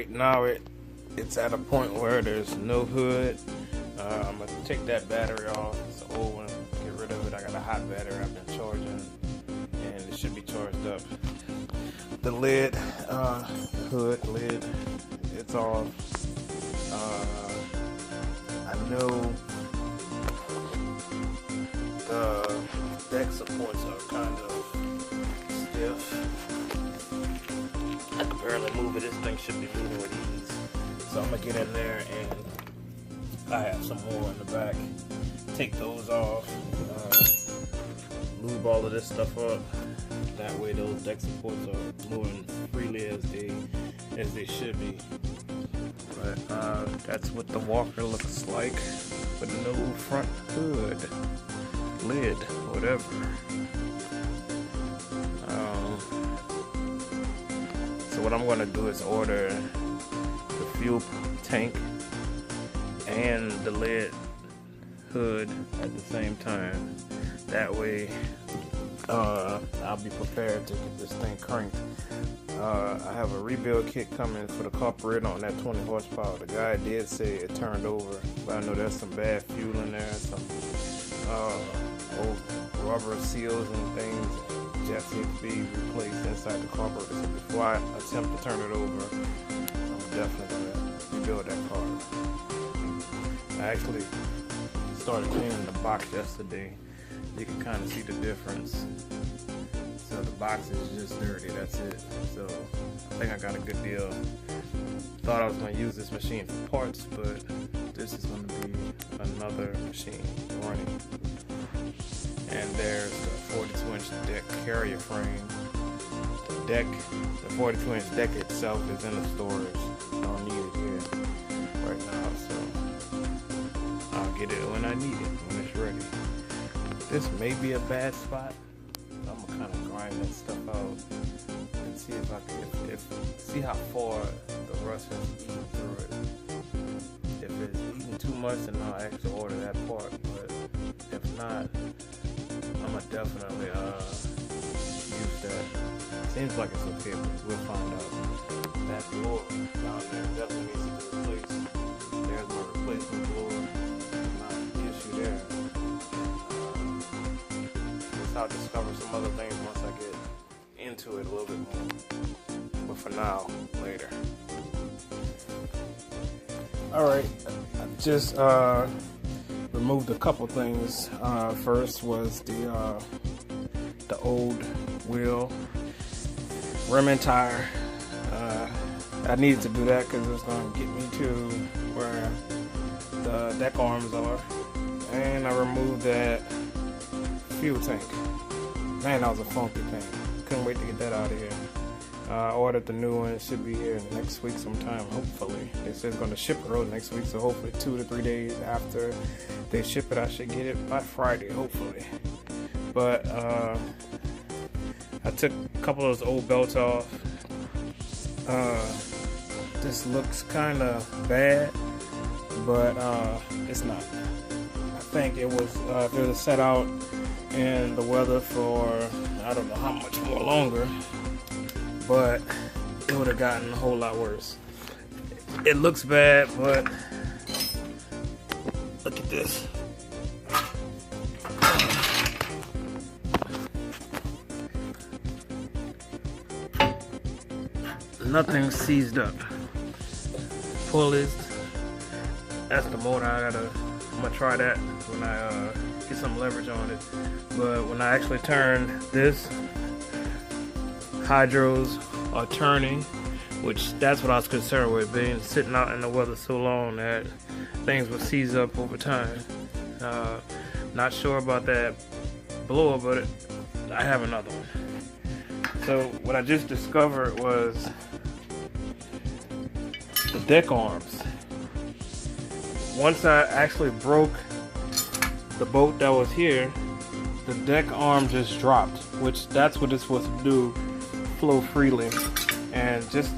right now it's at a point where there's no hood. I'm gonna take that battery off. It's an old one. Get rid of it. I got a hot battery I've been charging, and it should be charged up. The lid, hood lid, it's off. I know the deck supports are kind of stiff. I can barely move it. This thing should be moving with ease. So I'm gonna get in there, and I have some more in the back. Take those off. Lube all of this stuff up. That way those deck supports are moving freely as they should be. But that's what the walker looks like with no front hood, lid, whatever. So what I'm gonna do is order the fuel tank and the lid hood at the same time. That way I'll be prepared to get this thing cranked. I have a rebuild kit coming for the carburetor on that 20 horsepower. The guy did say it turned over, but I know there's some bad fuel in there, some old rubber seals and things just need to be replaced inside the carburetor. So before I attempt to turn it over, I'm definitely going to rebuild that car. I actually started cleaning the box yesterday. You can kind of see the difference. So the box is just dirty, that's it. So I think I got a good deal. Thought I was going to use this machine for parts, but this is going to be another machine running. And there's the 42-inch deck carrier frame. The 42-inch deck itself is in the storage. I don't need it here right now, so I'll get it when I need it, when it's ready. This may be a bad spot. I'm gonna kind of grind that stuff out and see if I can, see how far the rust has eaten through it. If it's eating too much, then I'll actually order that part. But if not, I'm gonna definitely use that. Seems like it's okay, but we'll find out. That blower down there definitely needs to be replaced. There's my replacement blower. Not the issue there. I'll discover some other things once I get into it a little bit more. But for now, later. Alright, I just removed a couple things. First was the old wheel, rim and tire. I needed to do that because it's going to get me to where the deck arms are. And I removed that fuel tank. Man, that was a funky thing. Couldn't wait to get that out of here. I ordered the new one. It should be here next week sometime, hopefully. They said it's going to ship early next week, so hopefully 2 to 3 days after they ship it, I should get it by Friday, hopefully. But I took a couple of those old belts off. This looks kind of bad, but it's not. I think it was if it was set out in the weather for I don't know how much more longer, but it would have gotten a whole lot worse. It looks bad, but look at this. Nothing's seized up. Pulleys. That's the motor. I'm gonna try that when I get some leverage on it. But when I actually turn this, hydros are turning, which that's what I was concerned with, being sitting out in the weather so long that things would seize up over time. Not sure about that blower, but I have another one. So what I just discovered was the deck arms. Once I actually broke the bolt that was here, the deck arm just dropped, which that's what it's supposed to do, flow freely. And just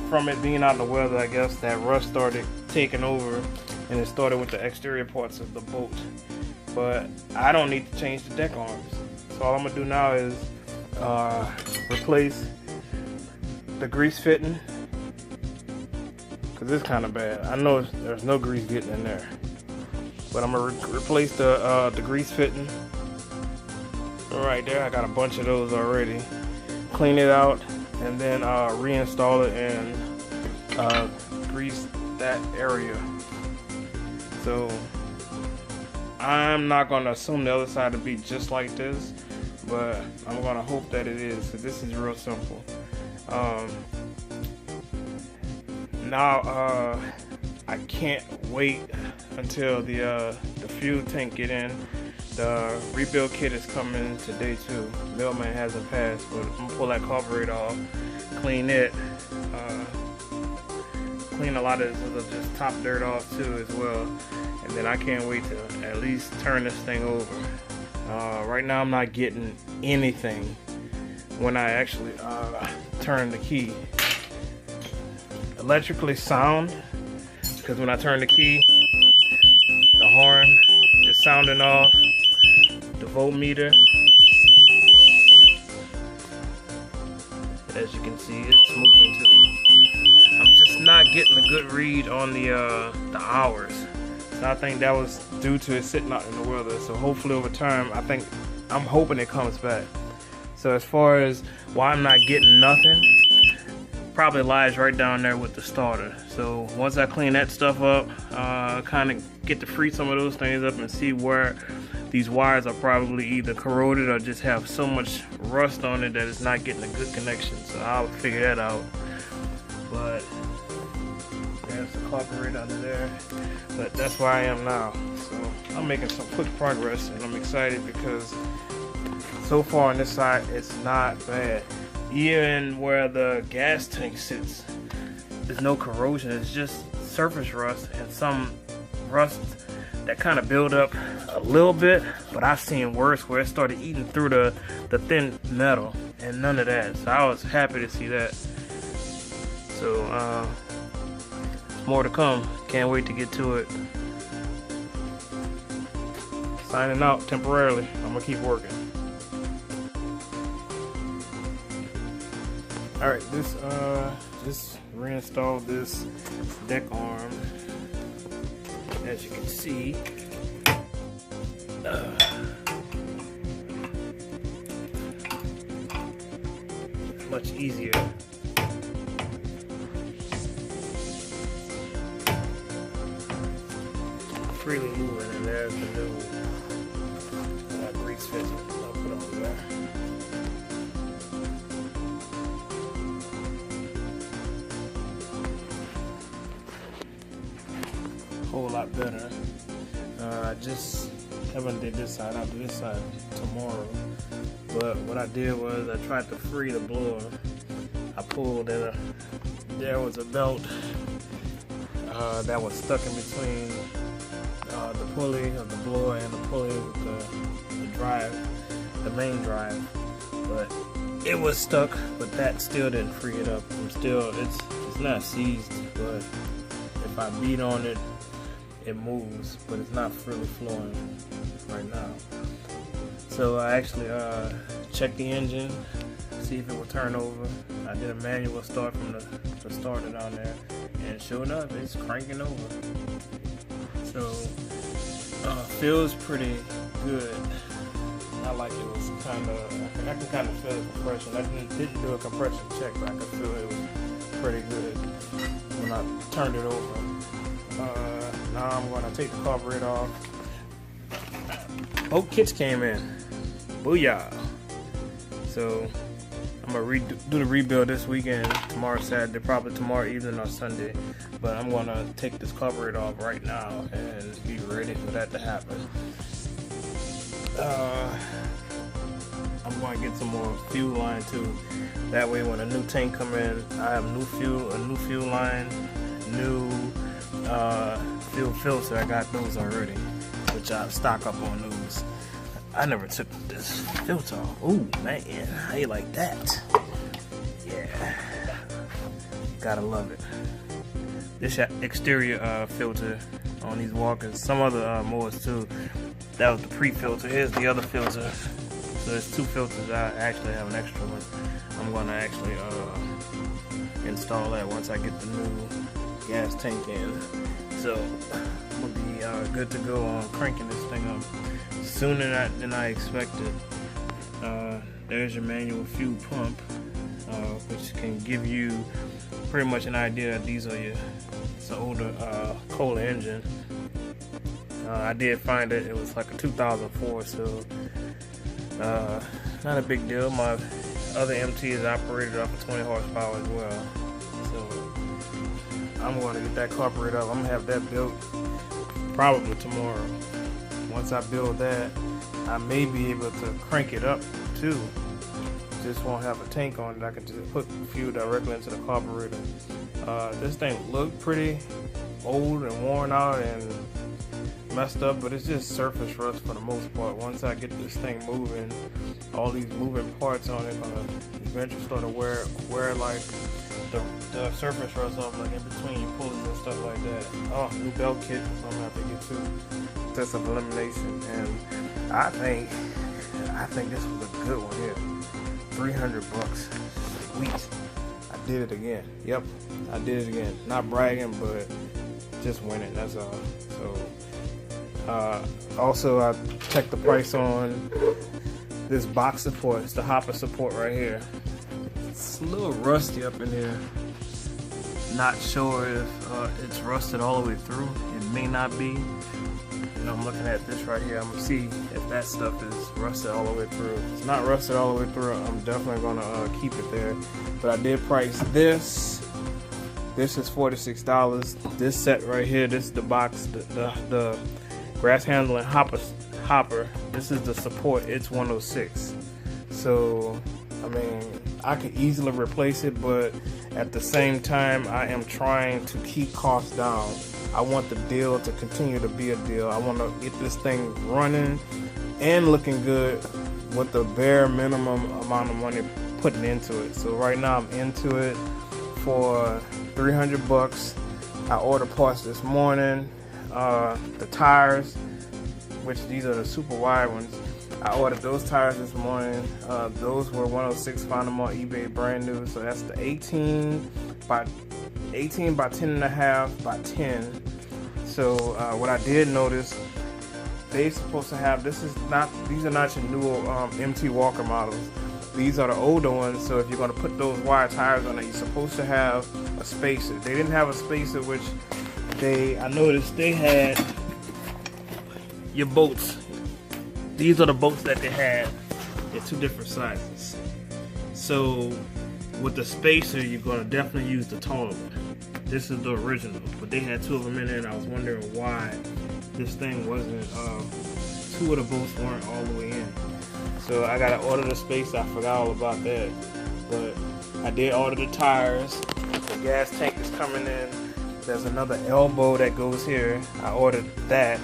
from it being out in the weather, I guess that rust started taking over, and it started with the exterior parts of the bolt. But I don't need to change the deck arms. So all I'm gonna do now is replace the grease fitting because it's kind of bad. I know there's no grease getting in there, but I'm gonna replace the grease fitting right there. I got a bunch of those already. Clean it out and then reinstall it and grease that area. So I'm not gonna assume the other side to be just like this, but I'm gonna hope that it is, because this is real simple. Now I can't wait until the fuel tank get in. The rebuild kit is coming today too. Mailman hasn't passed, but I'm gonna pull that carburetor off, clean it, clean a lot of this just top dirt off too as well, and then I can't wait to at least turn this thing over. Right now I'm not getting anything when I actually turn the key. Electrically sound, because when I turn the key, the horn is sounding off, the voltmeter, as you can see, it's moving too. I'm just not getting a good read on the hours. So I think that was due to it sitting out in the weather. So hopefully over time, I'm hoping it comes back. So as far as why I'm not getting nothing, probably lies right down there with the starter. So once I clean that stuff up, kind of get to free some of those things up and see where these wires are probably either corroded or just have so much rust on it that it's not getting a good connection. So I'll figure that out. But there's the carburetor under there. But that's where I am now. So I'm making some quick progress, and I'm excited because so far on this side it's not bad. Even where the gas tank sits, there's no corrosion. It's just surface rust and some rust that kind of build up a little bit, but I've seen worse where it started eating through the thin metal, and none of that. So I was happy to see that. So more to come. Can't wait to get to it. Signing out temporarily. I'm gonna keep working. Alright, just reinstalled this deck arm. As you can see, much easier. Freely moving, and there's the new grease fitting I'll put on there. Whole lot better. I just haven't did this side. I'll do this side tomorrow. But what I did was I tried to free the blower. I pulled and there was a belt that was stuck in between the pulley of the blower and the pulley with the drive, the main drive. But it was stuck, but that still didn't free it up. It's not seized, but if I beat on it, it moves, but it's not freely flowing right now. So I actually checked the engine, see if it will turn over. I did a manual start from the starter down there, and sure enough, it's cranking over. So feels pretty good. Not like it was kind of, I can kind of feel the compression. I didn't do a compression check, but I could feel it was pretty good when I turned it over. Now I'm going to take the carburetor off. Both kits came in. Booyah! So I'm going to do the rebuild this weekend, tomorrow Saturday, probably tomorrow evening or Sunday. But I'm going to take this carburetor off right now and be ready for that to happen. I'm going to get some more fuel line too. That way when a new tank come in, I have a new fuel line, new fuel filter. I got those already, which I stock up on those. I never took this filter off. Ooh man, how you like that? Yeah, gotta love it. This exterior filter on these walkers, some other mowers too. That was the pre-filter. Here's the other filter. So there's two filters. I actually have an extra one. I'm gonna actually install that once I get the new gas tank in. So I'm gonna be good to go on cranking this thing up sooner than I expected. There's your manual fuel pump, which can give you pretty much an idea that these are it's an older Kohler engine. I did find it was like a 2004, so not a big deal. My other MT is operated off of 20 horsepower as well, so I'm going to get that carburetor up. I'm gonna have that built probably tomorrow. Once I build that, I may be able to crank it up too. Just won't have a tank on it. I can just put fuel directly into the carburetor. This thing looked pretty old and worn out and messed up, but it's just surface rust for the most part. Once I get this thing moving, all these moving parts on it gonna eventually start to wear like the surface rust off, like in between your pulleys and stuff like that. Oh, new belt kit, so I'm gonna have to get to. Test of elimination, and I think this was a good one here. $300. Sweet. I did it again. Yep, I did it again. Not bragging, but just winning. That's all. So, also I checked the price on this box support. It's the hopper support right here. It's a little rusty up in here. Not sure if it's rusted all the way through. It may not be. And I'm looking at this right here. I'm gonna see if that stuff is rusted all the way through. If it's not rusted all the way through, I'm definitely gonna keep it there. But I did price this. This is $46. This set right here, this is the box, the grass handling hopper. This is the support. It's $106. So I mean, I could easily replace it, but at the same time, I am trying to keep costs down. I want the deal to continue to be a deal. I want to get this thing running and looking good with the bare minimum amount of money putting into it. So right now I'm into it for $300. I ordered parts this morning. The tires, which these are the super wide ones, I ordered those tires this morning. Those were 106, found them on eBay brand new. So that's the 18 by 10.5 by 10. So what I did notice, they're supposed to have, these are not your new MT Walker models. These are the older ones. So if you're going to put those wide tires on it, you're supposed to have a spacer. They didn't have a spacer, which I noticed they had your bolts. These are the bolts that they had. They're two different sizes. So with the spacer, you're going to definitely use the taller one. This is the original, but they had two of them in there, and I was wondering why this thing wasn't, two of the bolts weren't all the way in. So I got to order the spacer. I forgot all about that. But I did order the tires. The gas tank is coming in. There's another elbow that goes here. I ordered that.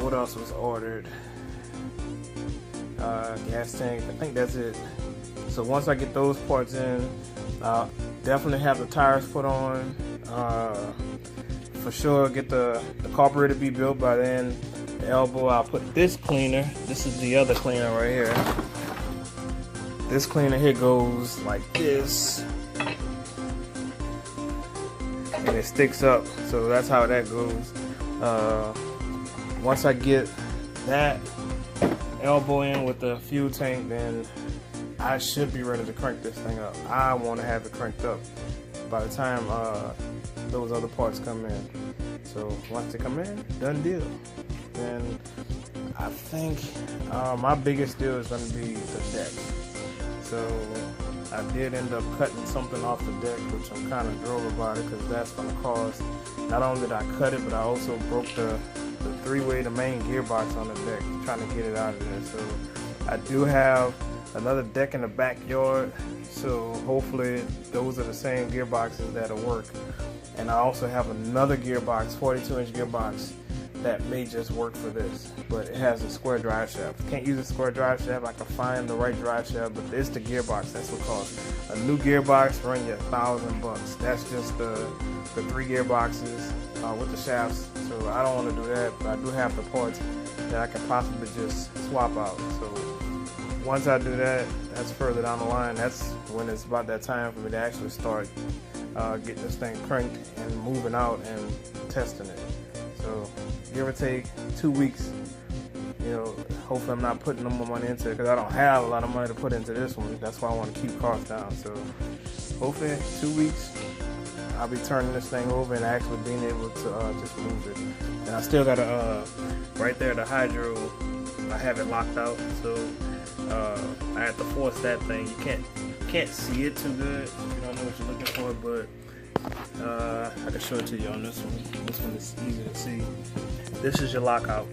What else was ordered? Gas tank. I think that's it. So once I get those parts in, I'll definitely have the tires put on. For sure, get the carburetor to be built by then. The elbow, I'll put this cleaner. This is the other cleaner right here. This cleaner here goes like this, and it sticks up. So that's how that goes. Once I get that elbow in with the fuel tank, then I should be ready to crank this thing up. I want to have it cranked up by the time those other parts come in. So once they come in, done deal. Then I think my biggest deal is going to be the deck. So I did end up cutting something off the deck, which I'm kind of drove about it, because that's going to cost. Not only did I cut it, but I also broke the three-way, the main gearbox on the deck, trying to get it out of there. So I do have another deck in the backyard, so hopefully those are the same gearboxes that'll work. And I also have another gearbox, 42-inch gearbox, that may just work for this, but it has a square drive shaft. Can't use a square drive shaft. I can find the right drive shaft, but it's the gearbox. That's what costs. A new gearbox run you $1,000. That's just the 3 gearboxes with the shafts. So I don't want to do that, but I do have the parts that I can possibly just swap out. So once I do that, that's further down the line. That's when it's about that time for me to actually start getting this thing cranked and moving out and testing it. So give or take 2 weeks. You know, hopefully I'm not putting no more money into it because I don't have a lot of money to put into this one. That's why I want to keep costs down. So hopefully 2 weeks I'll be turning this thing over and actually being able to just move it. And I still got to, right there, the hydro, I have it locked out. So I have to force that thing. You can't see it too good if you don't know what you're looking for, but I can show it to you on this one. This one is easy to see. This is your lockout.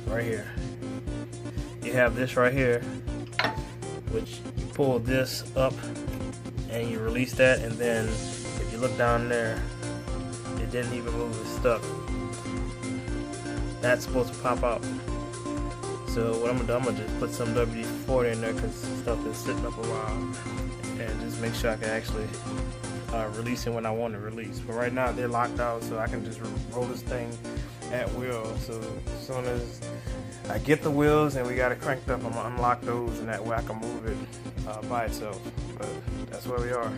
Right here. You have this right here, which you pull this up and you release that, and then if you look down there, it didn't even move, it's stuck. That's supposed to pop out. So what I'm gonna just put some WD-40 in there because stuff is sitting up a while, and just make sure I can actually release it when I want to release. But right now they're locked out, so I can just roll this thing at will. So as soon as I get the wheels and we got it cranked up, I'm gonna unlock those, and that way I can move it by itself. But that's where we are.